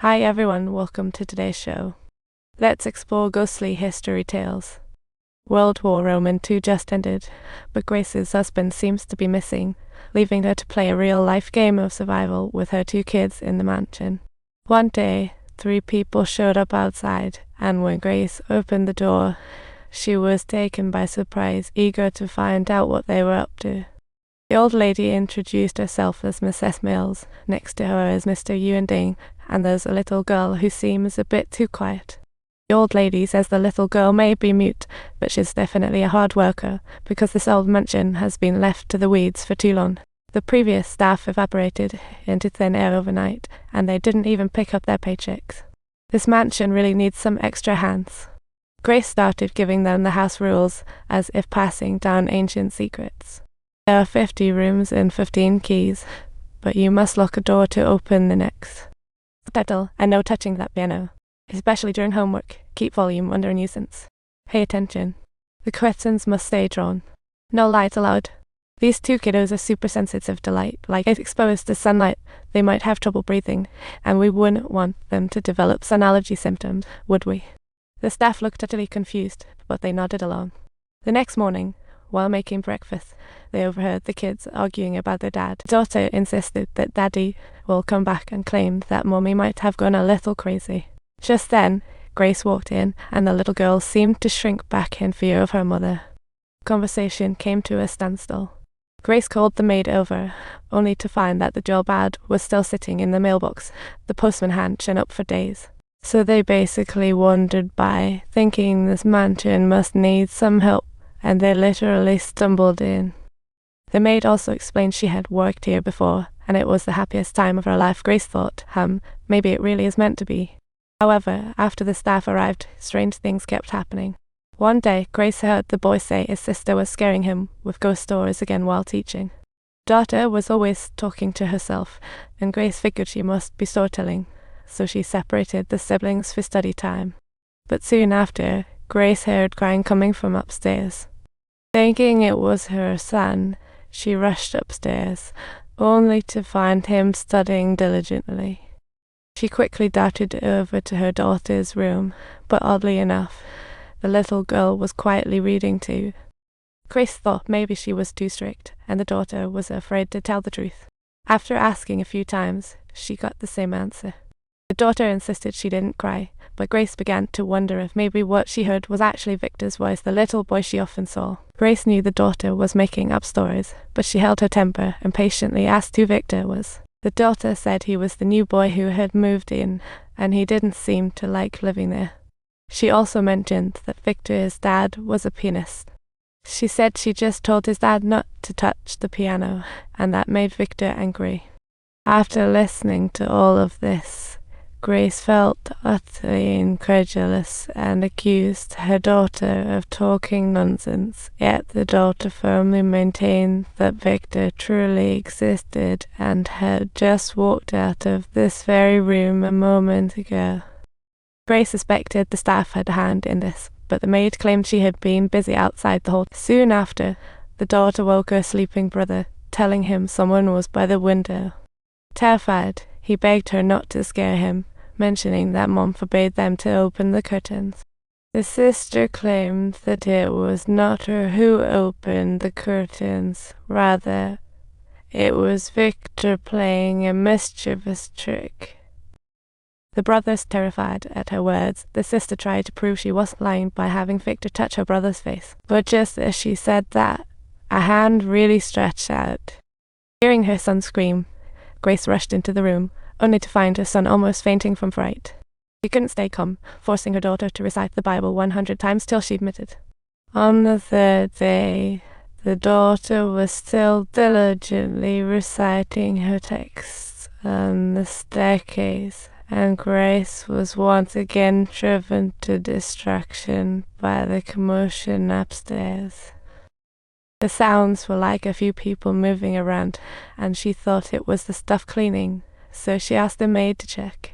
Hi everyone, welcome to today's show. Let's explore ghostly history tales. World War II just ended, but Grace's husband seems to be missing, leaving her to play a real-life game of survival with her 2 kids in the mansion. One day, 3 people showed up outside, and when Grace opened the door, she was taken by surprise, eager to find out what they were up to. The old lady introduced herself as Mrs. Mills, next to her is Mr. Ding, and there's a little girl who seems a bit too quiet. The old lady says the little girl may be mute, but she's definitely a hard worker, because this old mansion has been left to the weeds for too long. The previous staff evaporated into thin air overnight, and they didn't even pick up their paychecks. This mansion really needs some extra hands. Grace started giving them the house rules, as if passing down ancient secrets. There are 50 rooms and 15 keys, but you must lock a door to open the next. Subtitle, and no touching that piano. Especially during homework, keep volume under a nuisance. Pay attention. The curtains must stay drawn. No light allowed. These 2 kiddos are super sensitive to light, like if exposed to sunlight, they might have trouble breathing, and we wouldn't want them to develop sun allergy symptoms, would we? The staff looked utterly confused, but they nodded along. The next morning, while making breakfast, they overheard the kids arguing about their dad. The daughter insisted that Daddy will come back and claimed that Mommy might have gone a little crazy. Just then, Grace walked in, and the little girl seemed to shrink back in fear of her mother. The conversation came to a standstill. Grace called the maid over, only to find that the job ad was still sitting in the mailbox, the postman hadn't shown up for days. So they basically wandered by, thinking this mansion must need some help, and they literally stumbled in. The maid also explained she had worked here before, and it was the happiest time of her life. Grace thought, maybe it really is meant to be. However, after the staff arrived, strange things kept happening. One day, Grace heard the boy say his sister was scaring him with ghost stories again while teaching. Daughter was always talking to herself, and Grace figured she must be storytelling, so she separated the siblings for study time. But soon after, Grace heard crying coming from upstairs. Thinking it was her son, she rushed upstairs, only to find him studying diligently. She quickly darted over to her daughter's room, but oddly enough, the little girl was quietly reading too. Grace thought maybe she was too strict, and the daughter was afraid to tell the truth. After asking a few times, she got the same answer. The daughter insisted she didn't cry, but Grace began to wonder if maybe what she heard was actually Victor's voice, the little boy she often saw. Grace knew the daughter was making up stories, but she held her temper and patiently asked who Victor was. The daughter said he was the new boy who had moved in, and he didn't seem to like living there. She also mentioned that Victor's dad was a pianist. She said she just told his dad not to touch the piano, and that made Victor angry. After listening to all of this, Grace felt utterly incredulous and accused her daughter of talking nonsense, yet the daughter firmly maintained that Victor truly existed and had just walked out of this very room a moment ago. Grace suspected the staff had a hand in this, but the maid claimed she had been busy outside the whole time. Soon after, the daughter woke her sleeping brother, telling him someone was by the window. Terrified, he begged her not to scare him, mentioning that Mom forbade them to open the curtains. The sister claimed that it was not her who opened the curtains, rather, it was Victor playing a mischievous trick. The brothers terrified at her words. The sister tried to prove she wasn't lying by having Victor touch her brother's face, but just as she said that, a hand really stretched out. Hearing her son scream, Grace rushed into the room, only to find her son almost fainting from fright. She couldn't stay calm, forcing her daughter to recite the Bible 100 times till she admitted. On the 3rd day, the daughter was still diligently reciting her texts on the staircase, and Grace was once again driven to distraction by the commotion upstairs. The sounds were like a few people moving around, and she thought it was the stuff cleaning, so she asked the maid to check.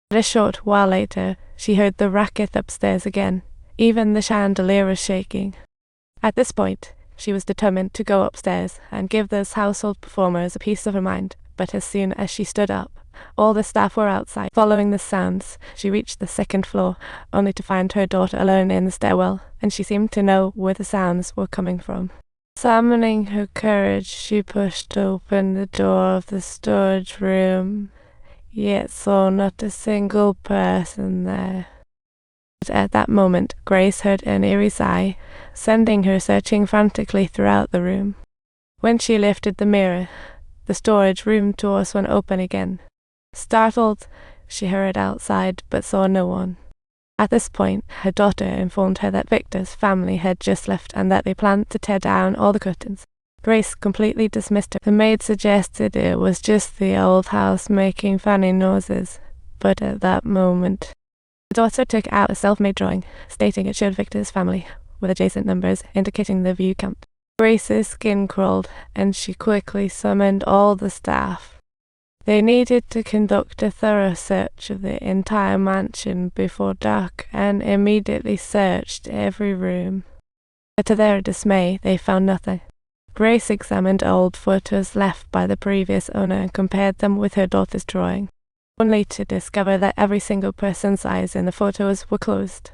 But a short while later, she heard the racket upstairs again. Even the chandelier was shaking. At this point, she was determined to go upstairs and give those household performers a piece of her mind, but as soon as she stood up, all the staff were outside. Following the sounds, she reached the second floor, only to find her daughter alone in the stairwell, and she seemed to know where the sounds were coming from. Summoning her courage, she pushed open the door of the storage room, yet saw not a single person there. But at that moment, Grace heard an eerie sigh, sending her searching frantically throughout the room. When she lifted the mirror, the storage room doors were open again. Startled, she hurried outside but saw no one. At this point, her daughter informed her that Victor's family had just left and that they planned to tear down all the curtains. Grace completely dismissed her. The maid suggested it was just the old house making funny noises, but at that moment, the daughter took out a self-made drawing, stating it showed Victor's family, with adjacent numbers indicating the view count. Grace's skin crawled, and she quickly summoned all the staff. They needed to conduct a thorough search of the entire mansion before dark and immediately searched every room. But to their dismay, they found nothing. Grace examined old photos left by the previous owner and compared them with her daughter's drawing, only to discover that every single person's eyes in the photos were closed.